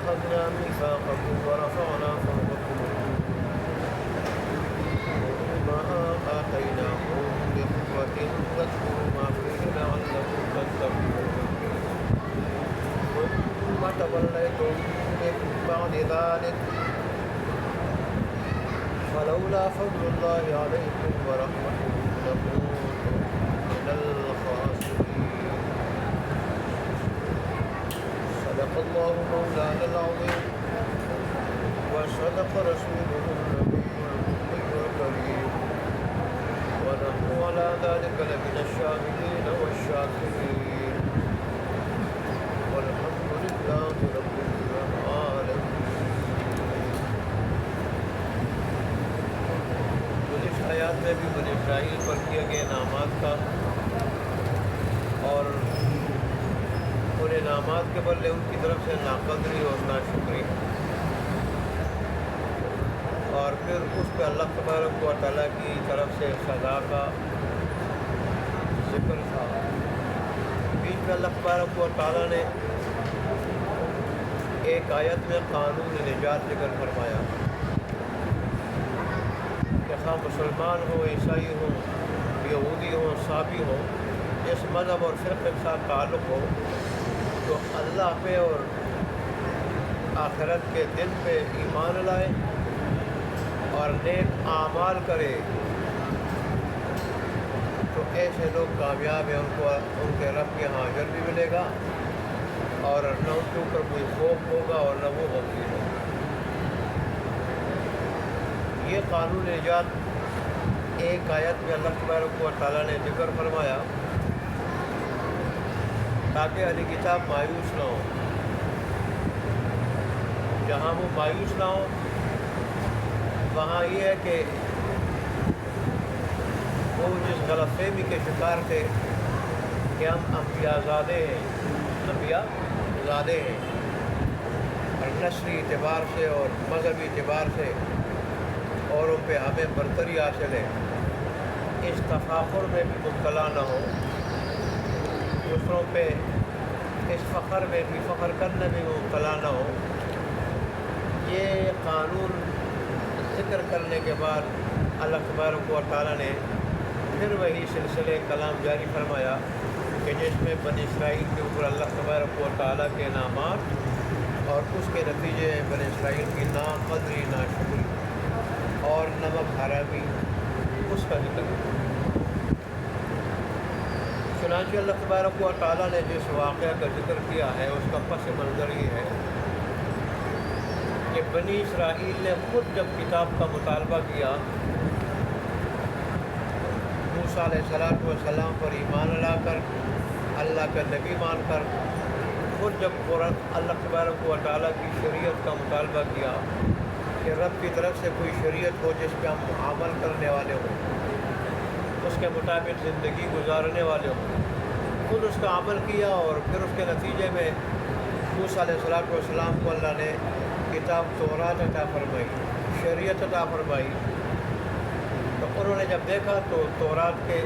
أخذنا ميثاقكم ورفعنا فوقكم ما آتيناكم بقوة واذكروا ما فيه لعلكم تتقون ثم توليتم من بعد ذلك فلولا فضل الله عليكم ورحمته لكنتم من الخاسرين صدق الله مولانا العظيم وصدق رسوله النبي الكريم ونحن على ذلك لمن الشاهدين والشاكرين والحمد لله رب العالمين. گزشتہ آیات میں بھی بنی اسرائیل پر کیے گئے انعامات کا اور ان انعامات کے بدلے ان کی طرف سے ناقدری اور ناشکری، اور پھر اس پہ اللہ تبارک و تعالیٰ کی طرف سے سزا کا ذکر تھا۔ بیچ میں اللہ تبارک و تعالیٰ نے ایک آیت میں قانون نجات ذکر فرمایا کہ خواہ مسلمان ہو، عیسائی ہو، یہودی ہو، صابی ہو، جس مذہب اور فرقے کے ساتھ تعلق ہو، تو اللہ پہ اور آخرت کے دن پہ ایمان لائے اور نیک اعمال کرے، تو ایسے لوگ کامیاب ہیں، ان کو ان کے رب کے یہاں اجر بھی ملے گا اور نہ ان کے اوپر کوئی خوف ہوگا اور نہ وہ غمگین ہوگا۔ یہ قانون نجات ایک آیت میں اللہ تبارک و تعالیٰ نے ذکر فرمایا تاکہ اہل کتاب مایوس نہ ہو۔ جہاں وہ مایوس نہ ہو وہاں یہ ہے کہ وہ جس غلط فہمی کے شکار تھے کہ ہم انبیاء زادے ہیں، انبیاء زادے ہیں، اور نسلی اعتبار سے اور مذہبی اعتبار سے اوروں پہ ہمیں برتری حاصل ہے، اس تفاخر میں بھی مبتلا نہ ہو، دوسروں پہ اس فخر میں بھی فخر کرنے میں مبتلا نہ ہو۔ یہ قانون ذکر کرنے کے بعد اللہ تبارک و تعالیٰ نے پھر وہی سلسلے کلام جاری فرمایا کہ جس میں بنی اسرائیل کے اوپر اللہ تبارک و تعالیٰ کے انعامات اور اس کے نتیجے بنی اسرائیل کی ناقدری، ناشکری اور نمک حرامی، اس کا ذکر ہے۔ چنانچہ اللہ تبارک و تعالیٰ نے جس واقعہ کا ذکر کیا ہے اس کا پس منظر یہ ہے کہ بنی اسرائیل نے خود جب کتاب کا مطالبہ کیا، موسیٰ علیہ السلام پر ایمان لا کر، اللہ کا نبی مان کر، خود جب قرآن اللہ تبارک و تعالیٰ کی شریعت کا مطالبہ کیا کہ رب کی طرف سے کوئی شریعت ہو جس پہ ہم عمل کرنے والے ہوں، اس کے مطابق زندگی گزارنے والے ہوں، خود اس کا عمل کیا، اور پھر اس کے نتیجے میں موسیٰ علیہ السلام کو اللہ نے کتاب تورات عطا فرمائی، شریعت عطا فرمائی۔ تو انہوں نے جب دیکھا تو تورات کے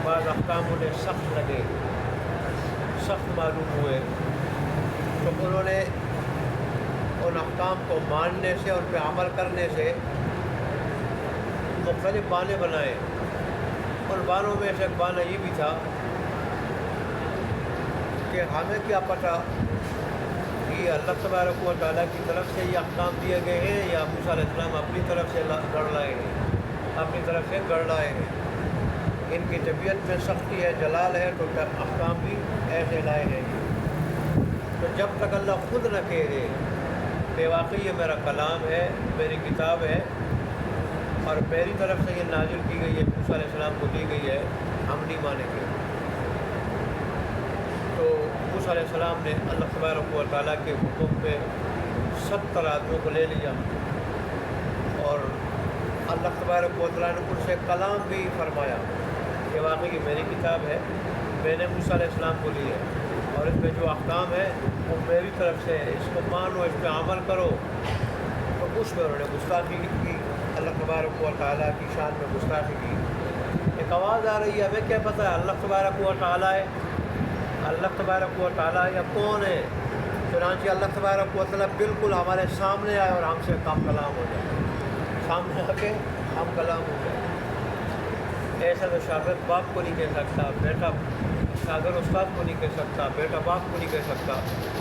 بعض احکام انہیں سخت لگے، سخت معلوم ہوئے، تو انہوں نے ان احکام کو ماننے سے، ان پہ عمل کرنے سے مختلف بانے بنائے۔ ان بانوں میں سے ایک بانا یہ بھی تھا کہ ہمیں کیا پتہ کہ اللہ تبارک و تعالیٰ کی طرف سے یہ احکام دیے گئے ہیں یا موسیٰ علیہ السلام اپنی طرف سے گڑھ لائے ہیں، ان کی طبیعت میں سختی ہے، جلال ہے، تو احکام بھی ایسے لائے ہیں۔ تو جب تک اللہ خود نہ کہے کہ واقعی یہ میرا کلام ہے، میری کتاب ہے اور میری طرف سے یہ نازل کی گئی ہے، موسیٰ علیہ السلام کو دی گئی ہے، ہم نہیں مانیں گے۔ تو موسیٰ علیہ السلام نے اللہ تبارک و تعالیٰ کے حکم پہ 70 آدمیوں کو لے لیا، اور اللہ تبارک و تعالیٰ نے ان سے کلام بھی فرمایا کہ واقعی میری کتاب ہے، میں نے موسیٰ علیہ السلام کو لی ہے، اور اس میں جو احکام ہے وہ میری طرف سے ہے، اس کو مانو، اس پہ عمل کرو۔ تو اس میں انہوں نے گستاخی کی، اللہ تبارک و تعالیٰ کی شان میں گستاخی کی۔ ایک آواز آ رہی ہے، ہمیں کیا پتہ ہے اللہ تبارک و تعالیٰ ہے، اللہ تبارک و تعالیٰ یا کون ہے؟ چنانچہ اللہ تبارک و تعالیٰ بالکل ہمارے سامنے آئے اور ہم سے کم کلام ہو جائے، سامنے آ کے ہم کلام ہو جائے۔ ایسا تو شاگرد باپ کو نہیں کہہ سکتا، بیٹا شاگرد استاد کو نہیں کہہ سکتا، بیٹا باپ کو نہیں کہہ سکتا۔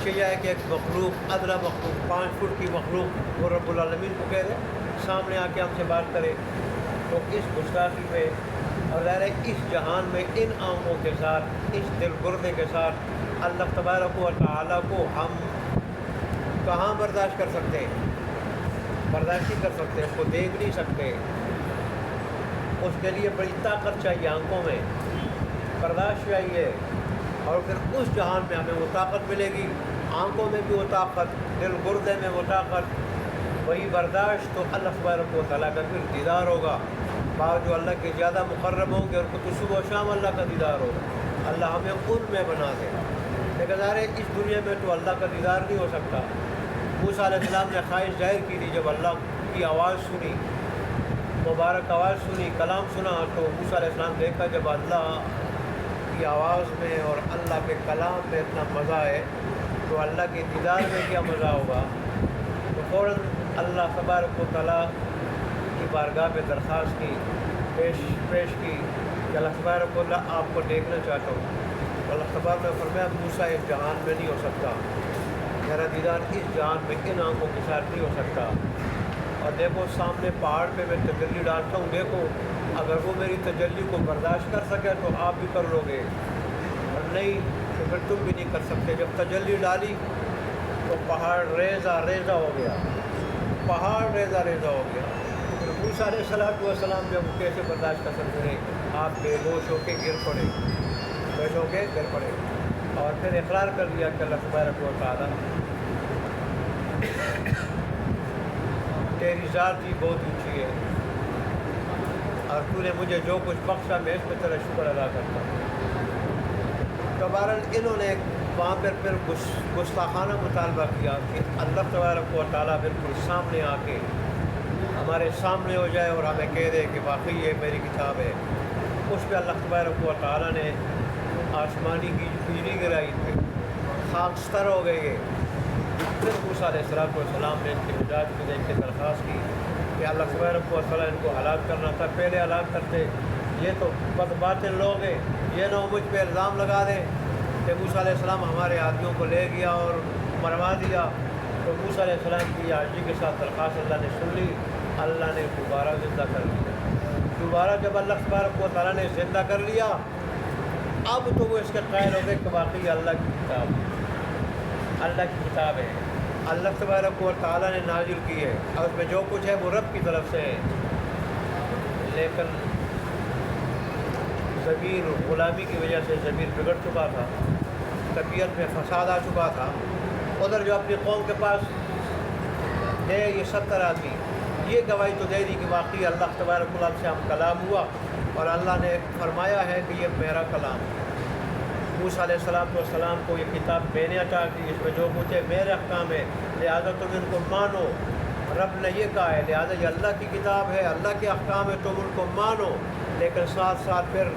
چاہیے کہ ایک مخلوق، ادنا مخلوق، 5 فٹ کی مخلوق وہ رب العالمین کو کہہ دے، سامنے آ کے ہم سے بات کرے، تو اس گستاخی پہ اور ظاہر ہے اس جہان میں ان آنکھوں کے ساتھ، اس دل گردے کے ساتھ اللہ تبارک و تعالیٰ کو ہم کہاں برداشت کر سکتے ہیں؟ برداشت نہیں کر سکتے، اس کو دیکھ نہیں سکتے۔ اس کے لیے بڑی طاقت چاہیے، آنکھوں میں برداشت چاہیے، اور پھر اس جہان میں ہمیں وہ طاقت ملے گی، آنکھوں میں بھی وہ طاقت، دل گردے میں وہ طاقت، وہی برداشت، تو اللہ تبارک و تعالیٰ کا پھر دیدار ہوگا۔ بعض جو اللہ کے زیادہ مقرب ہوں گے اور تو صبح و شام اللہ کا دیدار ہوگا، اللہ ہمیں ان میں بنا دے۔ لیکن ظاہر ہے اس دنیا میں تو اللہ کا دیدار نہیں ہو سکتا۔ موسیٰ علیہ السلام نے خواہش ظاہر کی تھی، جب اللہ کی آواز سنی، مبارک آواز سنی، کلام سنا، تو موسیٰ علیہ السلام دیکھا جب اللہ کی آواز میں اور اللہ کے کلام میں اتنا مزہ ہے تو اللہ کے دیدار میں کیا مزہ ہوگا۔ تو فوراً اللہ تبارک و تعالیٰ کی بارگاہ پہ درخواست کی، پیش کی کہ اللہ تبارک و تعالیٰ آپ کو دیکھنا چاہتا ہوں۔ اللہ تبارک نے فرمایا موسیٰ اس جہان میں نہیں ہو سکتا، میرا دیدار اس جہان میں ان آنکھوں کے ساتھ نہیں ہو سکتا۔ اور دیکھو سامنے پہاڑ پہ میں تجلی ڈالتا ہوں، دیکھو اگر وہ میری تجلی کو برداشت کر سکے تو آپ بھی کر لو گے، اور نہیں تو پھر تم بھی نہیں کر سکتے۔ جب تجلی ڈالی تو پہاڑ ریزہ ریزہ ہو گیا، پہاڑ ریزہ ریزہ ہو گیا۔ پھر موسیٰ علیہ السلام جب وہ کیسے برداشت کر سکتے ہیں، آپ بے ہوش ہو کے گر پڑے، بیش ہو کے گر پڑے، اور پھر اقرار کر دیا کہ اللہ تبارک و تعالیٰ تیری ذات ہی بہت اونچی ہے، اور تو نے مجھے جو کچھ بخشا میں اس پہ تیرا شکر ادا کرتا ہوں۔ تو بہرحال انہوں نے وہاں پر پھر گستاخانہ مطالبہ کیا کہ اللہ تبارک و تعالیٰ بالکل سامنے آ کے ہمارے سامنے ہو جائے اور ہمیں کہہ دے کہ واقعی یہ میری کتاب ہے۔ اس پہ اللہ تبارک و تعالیٰ نے آسمانی کی بجلی گرائی تھی، خاکستر ہو گئے۔ پھر موسیٰ علیہ السلام نے ان کے مزاج کو دیکھ کے درخواست کی کہ اللہ تبارک و تعالیٰ ان کو ہلاک کرنا تھا، پہلے ہلاک کرتے، یہ تو بدباطن لوگ ہیں، یہ نہ مجھ پہ الزام لگا دیں کہ موسیٰ علیہ السلام ہمارے آدمیوں کو لے گیا اور مروا دیا۔ تو موسیٰ علیہ السلام کی عاجزی کے ساتھ درخواست اللہ نے سن لی، اللہ نے دوبارہ زندہ کر لیا۔ دوبارہ جب اللہ تبارک و تعالیٰ نے زندہ کر لیا، اب تو وہ اس کے قائل ہو گئے کہ واقعی اللہ کی کتاب، اللہ کی کتاب ہے، اللہ تبارک و تعالیٰ نے نازل کی ہے، اور اس میں جو کچھ ہے وہ رب کی طرف سے ہے۔ لیکن ضمیر غلامی کی وجہ سے ضمیر بگڑ چکا تھا، طبیعت میں فساد آ چکا تھا۔ ادھر جو اپنی قوم کے پاس ہے یہ 70 آدمی، یہ گواہی تو دے دی کہ واقعی اللہ تبارک و تعالیٰ سے ہم کلام ہوا، اور اللہ نے فرمایا ہے کہ یہ میرا کلام ہے۔ موسیٰ علیہ السلام کو یہ کتاب میں عطا کی، اس میں جو کچھ ہے میرے احکام ہے، لہٰذا تم ان کو مانو۔ رب نے یہ کہا ہے، لہٰذا یہ اللہ کی کتاب ہے، اللہ کے احکام ہے، تم ان کو مانو۔ لیکن ساتھ ساتھ پھر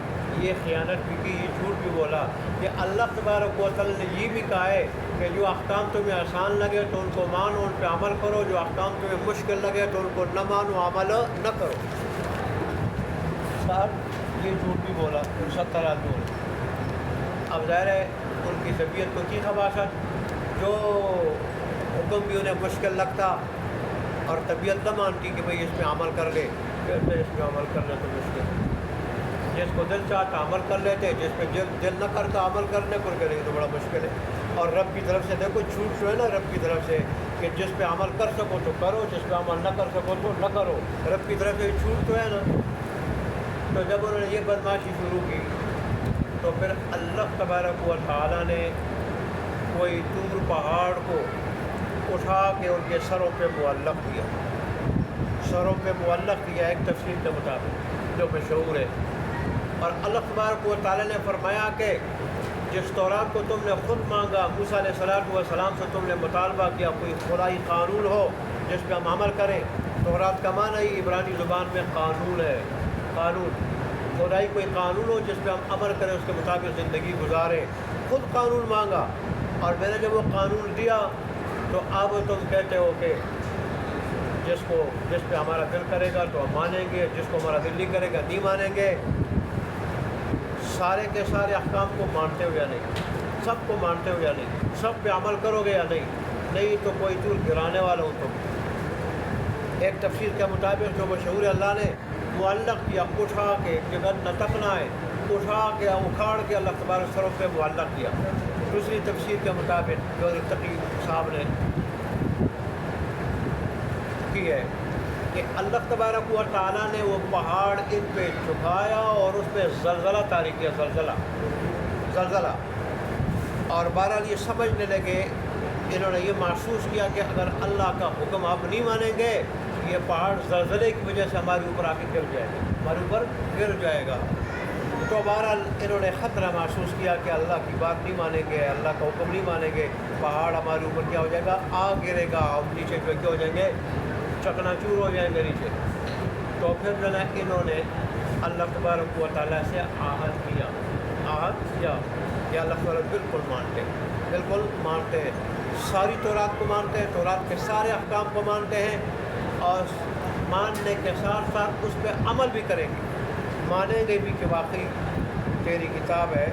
یہ خیانت بھی کی، یہ جھوٹ بھی بولا کہ اللہ تبارک و تعالیٰ نے یہ بھی کہا ہے کہ جو احکام تمہیں آسان لگے تو ان کو مانو، ان پہ عمل کرو، جو احکام تمہیں مشکل لگے تو ان کو نہ مانو، عمل نہ کرو۔ ساتھ یہ جھوٹ بھی بولا 70 آدمیوں نے۔ اب ظاہر ہے ان کی طبیعت تو تھی خباثت، جو حکم بھی انہیں مشکل لگتا اور طبیعت نہ مانتی کہ بھئی اس پہ عمل کر لے، پھر اس پہ عمل کرنا تو مشکل ہے۔ جس کو دل چاہتا عمل کر لیتے، جس پہ دل نہ کرتا عمل کرنے کو کرے تو بڑا مشکل ہے۔ اور رب کی طرف سے دیکھو چھوٹ جو ہے نا رب کی طرف سے کہ جس پہ عمل کر سکو تو کرو، جس پہ عمل نہ کر سکو تو نہ کرو، رب کی طرف سے چھوٹ تو ہے نا۔ تو جب انہوں نے یہ بدماشی شروع کی تو پھر اللہ تبارک و تعالیٰ نے کوئی دور پہاڑ کو اٹھا کے ان کے سروں پہ معلق کیا، سروں پہ معلق کیا ایک تفسیر کے مطابق جو مشہور ہے۔ اور اللہ تبارک و تعالیٰ نے فرمایا کہ جس تورات کو تم نے خود مانگا، موسیٰ علیہ السلام سے تم نے مطالبہ کیا کوئی خدائی قانون ہو جس پہ ہم عمل کریں۔ تورات کا معنی ہی عبرانی زبان میں قانون ہے، قانون، خدائی کوئی قانون ہو جس پہ ہم عمل کریں، اس کے مطابق زندگی گزاریں۔ خود قانون مانگا اور میں نے جب وہ قانون دیا تو اب تم کہتے ہو کہ جس پہ ہمارا دل کرے گا تو ہم مانیں گے، جس کو ہمارا دل نہیں کرے گا نہیں مانیں گے۔ سارے کے سارے احکام کو مانتے ہو یا نہیں؟ سب کو مانتے ہو یا نہیں؟ سب پہ عمل کرو گے یا نہیں تو کوئی طول گرانے والا ہو تم۔ ایک تفسیر کے مطابق جو مشہور اللہ نے معلق کیا، اٹھا کے جگہ نتکنا ہے، اٹھا کے اکھاڑ کے اللہ تبارک سروں پہ معلق کیا۔ دوسری تفسیر کے مطابق جو تقی صاحب نے کی ہے کہ اللہ تبارک و تعالیٰ نے وہ پہاڑ ان پہ جھکایا اور اس پہ زلزلہ طاری کیا، زلزلہ۔ اور بہرحال یہ سمجھنے لگے، انہوں نے یہ محسوس کیا کہ اگر اللہ کا حکم آپ نہیں مانیں گے یہ پہاڑ زلزلے کی وجہ سے ہمارے اوپر آ کے گر جائے گا، ہمارے اوپر گر جائے گا۔ تو بہرحال انہوں نے خطرہ محسوس کیا کہ اللہ کی بات نہیں مانیں گے، اللہ کا حکم نہیں مانیں گے، پہاڑ ہمارے اوپر کیا ہو جائے گا، آگ گرے گا، اور نیچے جو کیا ہو جائیں گے، چکنا چور ہو جائیں گے نیچے۔ تو پھر جو ہے انہوں نے اللہ تبارک و تعالیٰ سے عہد کیا کہ اللہ تعالیٰ بالکل مانتے ہیں، ساری تورات کو مانتے ہیں، تورات کے سارے احکام کو مانتے ہیں، اور ماننے کے ساتھ ساتھ اس پہ عمل بھی کریں گے، مانیں گے بھی کہ واقعی تیری کتاب ہے،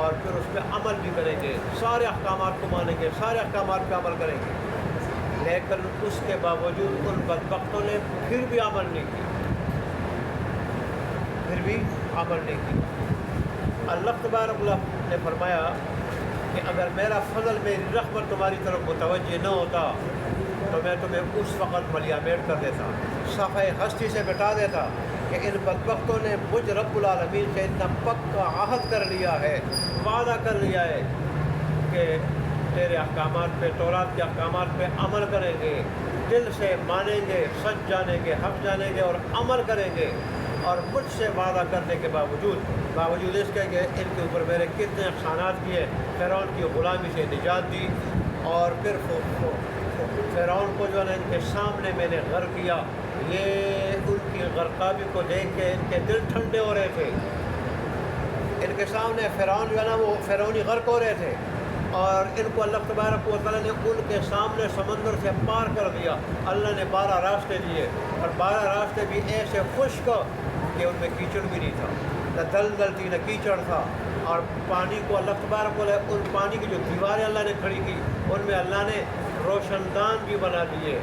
اور پھر اس پہ عمل بھی کریں گے، سارے احکامات کو مانیں گے، سارے احکامات پہ عمل کریں گے۔ لیکن اس کے باوجود ان بدبختوں نے پھر بھی عمل نہیں کی۔ اللہ تبارک نے فرمایا کہ اگر میرا فضل، میری رحمت تمہاری طرف متوجہ نہ ہوتا تو میں تمہیں اس وقت ملیامیر کر دیتا، صفحہ ہستی سے مٹا دیتا، کہ ان بدبختوں نے مجھ رب العالمین سے اتنا پکا عہد کر لیا ہے، وعدہ کر لیا ہے کہ تیرے احکامات پہ، تورات کے احکامات پہ عمل کریں گے، دل سے مانیں گے، سچ جانیں گے، حق جانیں گے اور عمل کریں گے۔ اور مجھ سے وعدہ کرنے کے باوجود اس کے کہ ان کے اوپر میرے کتنے احسانات کیے، فرعون کی غلامی سے نجات دی، اور پھر فرعون کو جو ہے نا ان کے سامنے میں نے غرق کیا۔ یہ ان کی غرقابی کو دیکھ کے ان کے دل ٹھنڈے ہو رہے تھے، ان کے سامنے فرعون جو ہے نا وہ فرعونی غرق ہو رہے تھے، اور ان کو اللہ تبارک و تعالیٰ نے ان کے سامنے سمندر سے پار کر دیا۔ اللہ نے 12 راستے دیے، اور 12 راستے بھی ایسے خشک کہ ان میں کیچڑ بھی نہیں تھا، نہ دلدل تھی نہ کیچڑ تھا۔ اور پانی کو اللہ تبارک و تعالیٰ، ان پانی کی جو دیواریں اللہ نے کھڑی کی ان میں اللہ نے روشن دان بھی بنا دیے،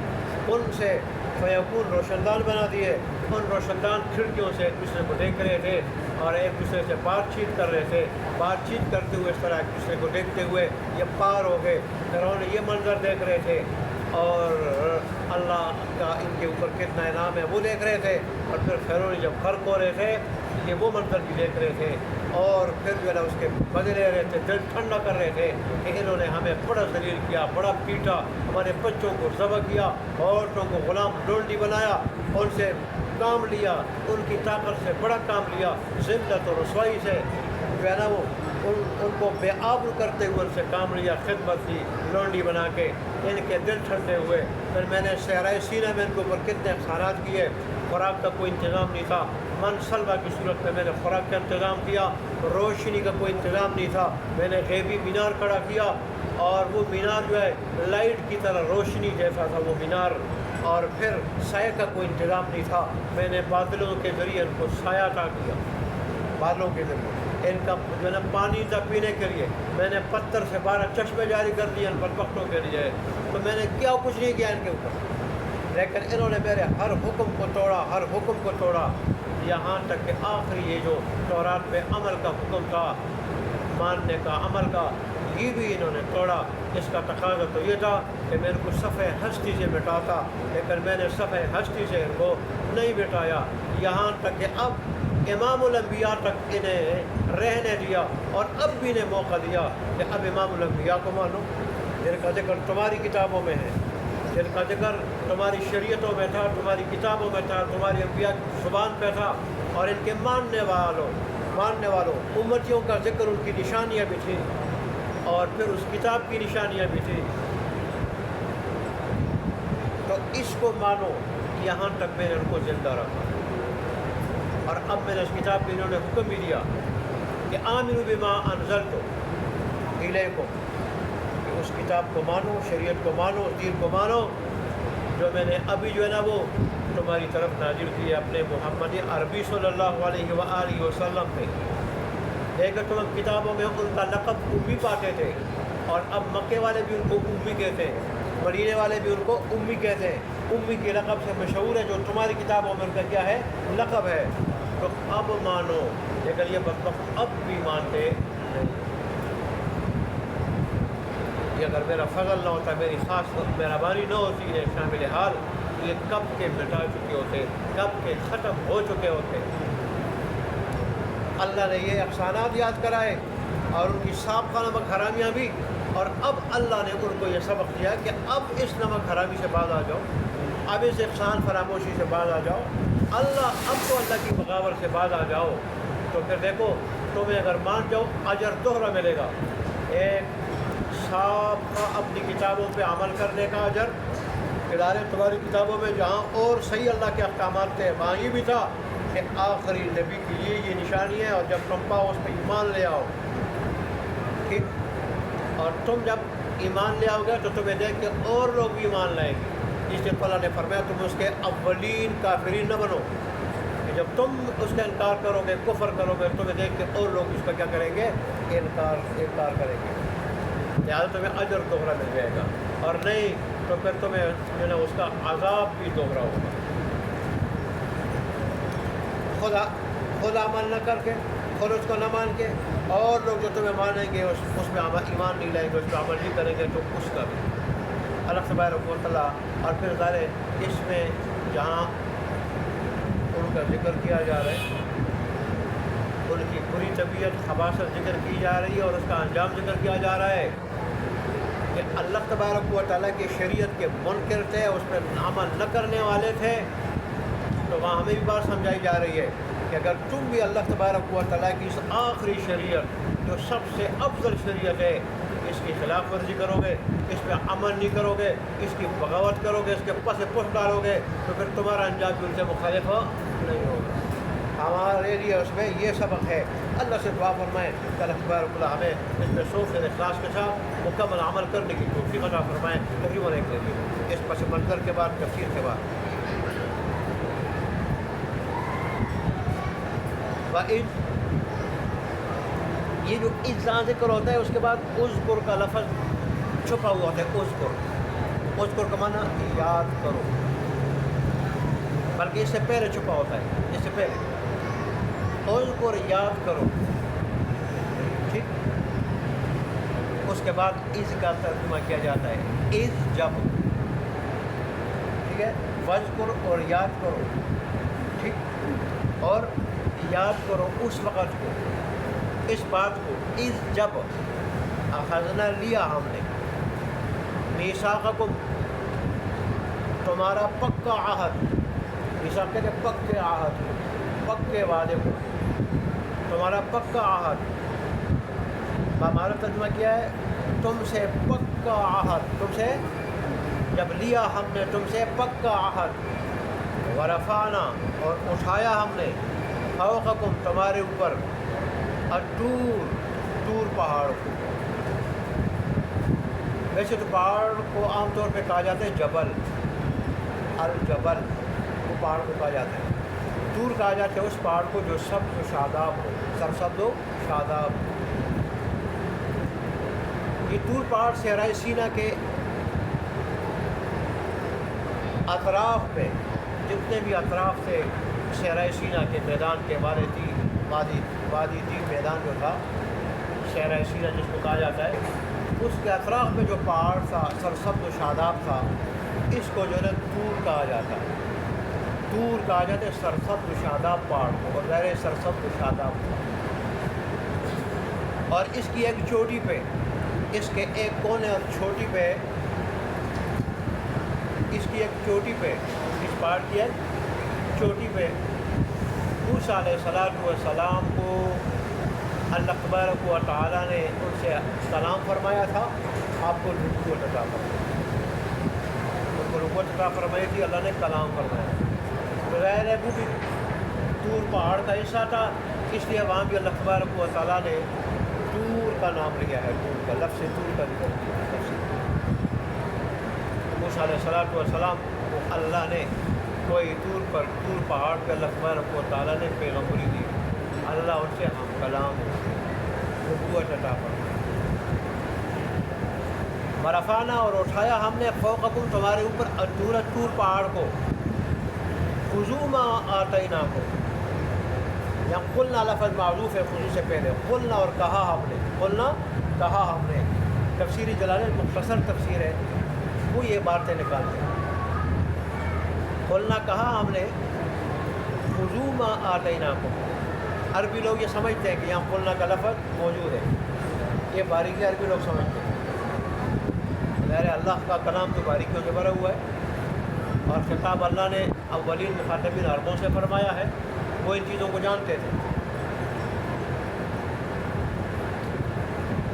ان سے فیکون روشن دان بنا دیے۔ ان روشن دان کھڑکیوں سے ایک دوسرے کو دیکھ رہے تھے اور ایک دوسرے سے بات چیت کر رہے تھے، بات چیت کرتے ہوئے اس طرح ایک دوسرے کو دیکھتے ہوئے یہ پار ہو گئے۔ فرعون یہ منظر دیکھ رہے تھے، اور اللہ کا ان کے اوپر کتنا انعام ہے وہ دیکھ رہے تھے، اور پھر فرعون جب غرق ہو رہے تھے یہ وہ منظر بھی دیکھ رہے تھے، اور پھر جو ہے نا اس کے مزے لے رہے تھے، دل ٹھنڈا کر رہے تھے کہ انہوں نے ہمیں بڑا ذلیل کیا، بڑا پیٹا، ہمارے بچوں کو ذبح کیا، عورتوں کو غلام ڈونڈی بنایا، ان سے کام لیا، ان کی طاقت سے بڑا کام لیا، ذلت و رسوائی سے جو ہے نا وہ ان کو بے آبرو کرتے ہوئے ان سے کام لیا، خدمت دی لونڈی بنا کے۔ ان کے دل ٹھنڈے ہوئے۔ پھر میں نے صحرائے سینہ میں ان کے اوپر کتنے احسانات کیے، خوراک کا کوئی انتظام نہیں تھا، من سلوہ کی صورت میں نے خوراک کا انتظام کیا، روشنی کا کوئی انتظام نہیں تھا، میں نے غیبی مینار کھڑا کیا، اور وہ مینار جو ہے لائٹ کی طرح روشنی جیسا تھا وہ مینار، اور پھر سایہ کا کوئی انتظام نہیں تھا، میں نے بادلوں کے ذریعے ان کو سایہ عطا کیا، بادلوں کے ذریعے ان کا جو ہے نا پانی تھا پینے کے لیے، میں نے پتھر سے 12 چشمے جاری کر دیے ان بدبختوں کے لیے، تو میں نے کیا کچھ نہیں کیا ان کے اوپر، لیکن انہوں نے میرے ہر حکم کو توڑا، یہاں تک کہ آخری یہ جو تورات پہ عمل کا حکم تھا، ماننے کا، عمل کا، یہ بھی انہوں نے توڑا۔ اس کا تقاضا تو یہ تھا کہ میں ان کو صفحہ ہستی سے مٹاتا، لیکن میں نے صفحہ ہستی سے ان کو نہیں مٹایا، یہاں تک کہ اب امام الانبیاء تک انہیں رہنے دیا، اور اب بھی انہیں موقع دیا کہ اب امام الانبیاء کو مانو، جن کا ذکر تمہاری کتابوں میں ہے، جن کا ذکر تمہاری شریعتوں میں تھا، تمہاری کتابوں میں تھا، تمہاری انبیاء کی زبان پہ تھا، اور ان کے ماننے والوں امتیوں کا ذکر، ان کی نشانیاں بھی تھیں، اور پھر اس کتاب کی نشانیاں بھی تھیں، تو اس کو مانو۔ یہاں تک میں نے ان کو زندہ رکھا، اور اب میں نے اس کتاب میں انہوں نے حکم بھی دیا کہ آمنوا بما انزلت الیکم، اس کتاب کو مانو، شریعت کو مانو، دین کو مانو جو میں نے ابھی جو ہے نا وہ تمہاری طرف نازل کی ہے اپنے محمد عربی صلی اللہ علیہ وآلہ وسلم پہ۔ دیکھیں تم کتابوں میں ان کا لقب امی پاتے تھے، اور اب مکے والے بھی ان کو امی کہتے ہیں، مدینے والے بھی ان کو امی کہتے ہیں، امی کے لقب سے مشہور ہے جو تمہاری کتابوں میں ان کا کیا ہے، لقب ہے۔ تو اب مانو، لیکن یہ بدبخت اب بھی مانتے نہیں۔ یہ اگر میرا فضل نہ ہوتا، میری خاص مہربانی نہ ہوتی ہے شامل حال، یہ کب کے مٹا چکے ہوتے، کب کے ختم ہو چکے ہوتے۔ اللہ نے یہ احسانات یاد کرائے اور ان کی سابقہ نمک حرامیاں بھی، اور اب اللہ نے ان کو یہ سبق دیا کہ اب اس نمک حرامی سے باز آ جاؤ، اب اس احسان فراموشی سے باز آ جاؤ، اب تو اللہ کی بغاوت سے باز آ جاؤ۔ تو پھر دیکھو تمہیں اگر مان جاؤ اجر دوہرا ملے گا، ایک سابقہ اپنی کتابوں پہ عمل کرنے کا اجر، ادارے تمہاری کتابوں میں جہاں اور صحیح اللہ کے احکامات تھے وہاں یہ بھی تھا کہ آخری نبی کے لیے یہ نشانی ہے، اور جب تم پاؤ اس پہ ایمان لے آؤ، ٹھیک، اور تم جب ایمان لے آؤ گے تو تمہیں دیکھ کے اور لوگ بھی ایمان لائیں گے، جس سے اللہ نے فرمایا تم اس کے اولین کافرین نہ بنو، کہ جب تم اس کا انکار کرو گے، کفر کرو گے، تمہیں دیکھ کے اور لوگ اس کا کیا کریں گے، انکار کریں گے، لہٰذا تمہیں اجر دوہرا مل جائے گا، اور نہیں تو پھر تمہیں جو ہے اس کا عذاب بھی دوہرا ہوگا۔ خود عمل نہ کر کے، خود اس کو نہ مان کے، اور لوگ جو تمہیں مانیں گے اس میں ایمان نہیں لائیں گے، اس پہ عمل نہیں کریں گے، تو اس کا بھی اللہ تبارک و تعالیٰ۔ اور پھر ظاہر اس میں جہاں ان کا ذکر کیا جا رہا ہے، ان کی بری طبیعت خباثت ذکر کی جا رہی ہے، اور اس کا انجام ذکر کیا جا رہا ہے کہ اللہ تبارک و تعالیٰ کی شریعت کے منکر تھے، اس پہ عمل نہ کرنے والے تھے۔ تو وہاں ہمیں بھی بات سمجھائی جا رہی ہے کہ اگر تم بھی اللہ تبارک و تعالیٰ کی اس آخری شریعت جو سب سے افضل شریعت ہے، اس کی خلاف ورزی کرو گے، اس پہ عمل نہیں کرو گے، اس کی بغاوت کرو گے، اس کے پس پشت ڈالو گے، تو پھر تمہارا انجام بھی ان سے مخالف نہیں ہوگا۔ ہمارے لیے اس میں یہ سبق ہے۔ اللہ سے دعا فرمائے کہ اللہ تبارک و تعالیٰ ہمیں اس میں سوچ اور اخلاص کے ساتھ مکمل عمل کرنے کی توفیق عطا فرمائے۔ تقریباً ایک دن اس پس منظر کے بعد، تفسیر کے بعد، یہ جو اذا ذکر ہوتا ہے اس کے بعد اذکر کا لفظ چھپا ہوا ہوتا ہے۔ اذکر کا معنی یاد کرو، بلکہ اس سے پہلے چھپا ہوتا ہے، اس سے پہلے اذکر یاد کرو، ٹھیک۔ اس کے بعد از کا ترجمہ کیا جاتا ہے، از جب، ٹھیک ہے، وذکر اور یاد کرو، ٹھیک، اور یاد کرو اس وقت کو، اس بات کو، اس جب اخذنا لیا ہم نے، میثاقکم تمہارا پکا عہد، میثاق کہتے ہیں پکے عہد کو، پکے وعدے کو، تمہارا پکا عہد، ہمارا ترجمہ کیا ہے، تم سے پکا عہد، تم سے جب لیا ہم نے تم سے پکا عہد، ورفعنا اور اٹھایا ہم نے، فوقکم تمہارے اوپر، الطور پہاڑ کو، ویسے تو پہاڑ کو عام طور پہ کہا جاتا ہے جبل، الجبل، وہ پہاڑ کو کہا جاتا ہے، طور کہا جاتا ہے اس پہاڑ کو جو سبز و شاداب ہو، سرسبز و شاداب۔ یہ طور پہاڑ صحرائے سینا کے اطراف پہ، جتنے بھی اطراف تھے صحرائے سینا کے میدان کے وادی تھی، میدان جو تھا صحرائے سینا جس کو کہا جاتا ہے، اس کے اطراف میں جو پہاڑ تھا سرسبز و شاداب تھا، اس کو جو ہے طور کہا جاتا ہے، طور کہا جاتا ہے سرسبز و شاداب پہاڑ کو، اور ظاہر سرسبز و شاداب تھا، اور اس کی ایک چوٹی پہ، اس کے ایک کونے اور چھوٹی پہ، اس کی ایک چوٹی پہ، اس پہاڑ کی ایک چوٹی پہ موسیٰ علیہ السلام کو اللہ تبارک و تعالیٰ نے ان سے سلام فرمایا تھا، آپ کو نبوت عطا فرمائی، ان کو نبوت عطا فرمائی تھی، اللہ نے کلام فرمایا، تو ظاہر ہے وہ بھی طور پہاڑ کا حصہ تھا، اس لیے وہاں بھی اللہ تبارک و تعالیٰ نے طور کا نام لیا ہے، طور کا، لفظ طور کا ذکر کیا ہے، لفظ موسیٰ علیہ السلام کو اللہ نے کوئی طور پر، طور پہاڑ پہ اللہ تبارک و تعالیٰ نے پیغمبری دی، اللہ ان سے ہم کلام ہوتے، نبوت عطا فرمائی، مرفعنا اور اٹھایا ہم نے فوقکم تمہارے اوپر طور پہاڑ کو، خذوا ما آتیناکم، یہاں قلنا لفظ معذوف ہے خذو سے پہلے، قلنا اور کہا ہم نے، قلنا کہا ہم نے، تفسیری جلالین مختصر تفسیر ہے وہ یہ باتیں نکالتے ہیں، قلنا کہا ہم نے خذوا ما آتیناکم، عربی لوگ یہ سمجھتے ہیں کہ یہاں قلنا کا لفظ موجود ہے، یہ باریکی عربی لوگ سمجھتے ہیں، ظاہر اللہ کا کلام تو باریکیوں سے بھرا ہوا ہے، اور خطاب اللہ نے اولین مخاطبین عربوں سے فرمایا ہے، وہ ان چیزوں کو جانتے تھے،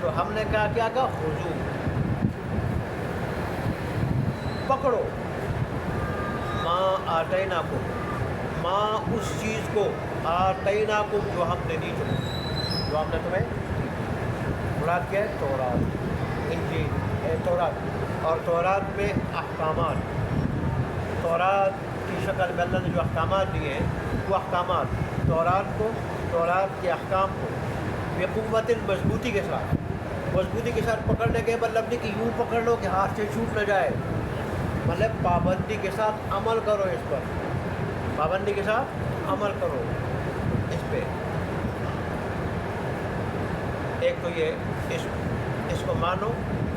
تو ہم نے کیا خذو، پکڑو، ما آتیناکم، ما اس چیز کو، آتیناکم جو ہم نے دی تمہیں، جو ہم نے تمہیں، مراد کیا ہے؟ تورات، انجیل ہے تورات، اور تورات میں احکامات، تورات کی شکل میں اللہ نے جو احکامات دیے ہیں وہ احکامات تورات کے احکام کو بقوت مضبوطی کے ساتھ پکڑنے کے مطلب نہیں کہ یوں پکڑ لو کہ ہاتھ سے چھوٹ نہ جائے، مطلب پابندی کے ساتھ عمل کرو، اس پر پابندی کے ساتھ عمل کرو اس پہ، ایک تو یہ اس کو مانو،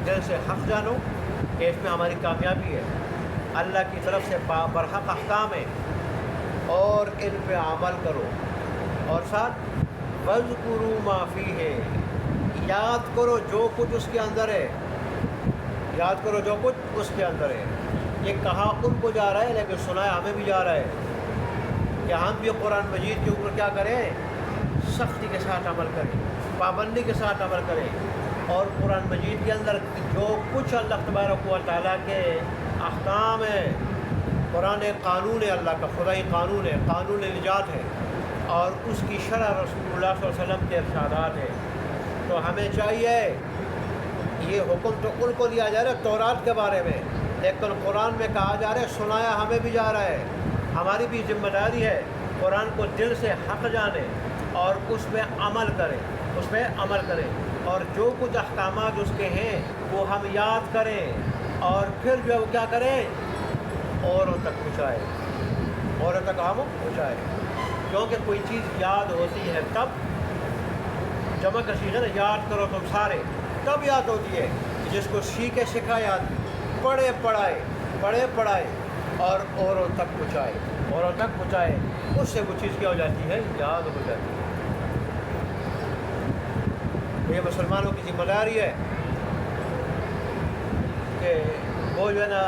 دل سے حق جانو کہ اس میں ہماری کامیابی ہے، اللہ کی طرف سے برحق احکام ہے، اور ان پہ عمل کرو، اور ساتھ وَاذْكُرُوا مَا فِيهِ، یاد کرو جو کچھ اس کے اندر ہے، یاد کرو جو کچھ اس کے اندر ہے، یہ کہا ان کو جا رہا ہے لیکن سنایا ہمیں بھی جا رہا ہے کہ ہم بھی قرآن مجید کے اوپر کیا کریں، سختی کے ساتھ عمل کریں، پابندی کے ساتھ عمل کریں، اور قرآن مجید کے اندر جو کچھ اللہ تبارک و تعالیٰ کے احکام ہے، قرآن قانون ہے، اللہ کا خدائی قانون ہے، قانون نجات ہے، اور اس کی شرح رسول اللہ صلی اللہ علیہ وسلم کے ارشادات ہیں، تو ہمیں چاہیے، یہ حکم تو ان کو دیا جا رہا ہے تورات کے بارے میں، لیکن قرآن میں کہا جا رہا ہے، سنایا ہمیں بھی جا رہا ہے، ہماری بھی ذمہ داری ہے قرآن کو دل سے حق جانے اور اس میں عمل کریں، اور جو کچھ احکامات اس کے ہیں وہ ہم یاد کریں، اور پھر جو کیا کریں، اوروں تک پہنچائیں، کیونکہ کوئی چیز یاد ہوتی ہے تب، جمع کسی ہے نا، یاد کرو تم سارے، تب یاد ہوتی ہے جس کو سیکھے سکھائے آدمی، پڑھے پڑھائے اور اوروں تک پہنچائے، اس سے وہ چیز کیا ہو جاتی ہے، یاد ہو جاتی ہے۔ یہ مسلمانوں کی ذمہ داری ہے کہ وہ جو ہے نا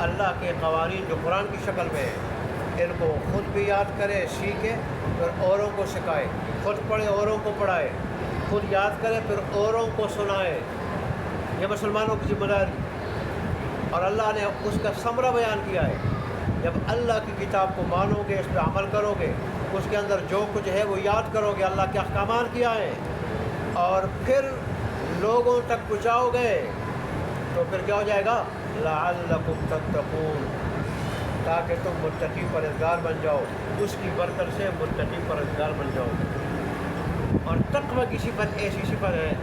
اللہ کے قوانین جو قرآن کی شکل میں ہیں ان کو خود بھی یاد کرے، سیکھے، پھر اوروں کو سکھائے، خود پڑھے اوروں کو پڑھائے، خود یاد کرے پھر اوروں کو سنائے، یہ مسلمانوں کی ذمہ داری، اور اللہ نے اس کا ثمرہ بیان کیا ہے، جب اللہ کی کتاب کو مانو گے، اس پہ عمل کرو گے، اس کے اندر جو کچھ ہے وہ یاد کرو گے، اللہ کے احکامات کیا ہیں، اور پھر لوگوں تک پہنچاؤ گے، تو پھر کیا ہو جائے گا، لعلکم تتقون، تاکہ تم متقی پرہیزگار بن جاؤ، اس کی برکت سے متقی پرہیزگار بن جاؤ، اور تقوی کی صفت ایسی صفت ہے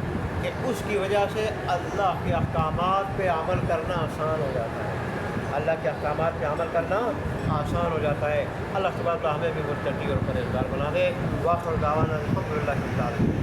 کہ اس کی وجہ سے اللہ کے احکامات پہ عمل کرنا آسان ہو جاتا ہے، اللہ کے احکامات پہ عمل کرنا آسان ہو جاتا ہے۔ اللہ تبارک و تعالیٰ ہمیں بھی متقی اور پرہیزگار بنا دے۔ وآخر دعوانا الحمدللہ رب العالمین۔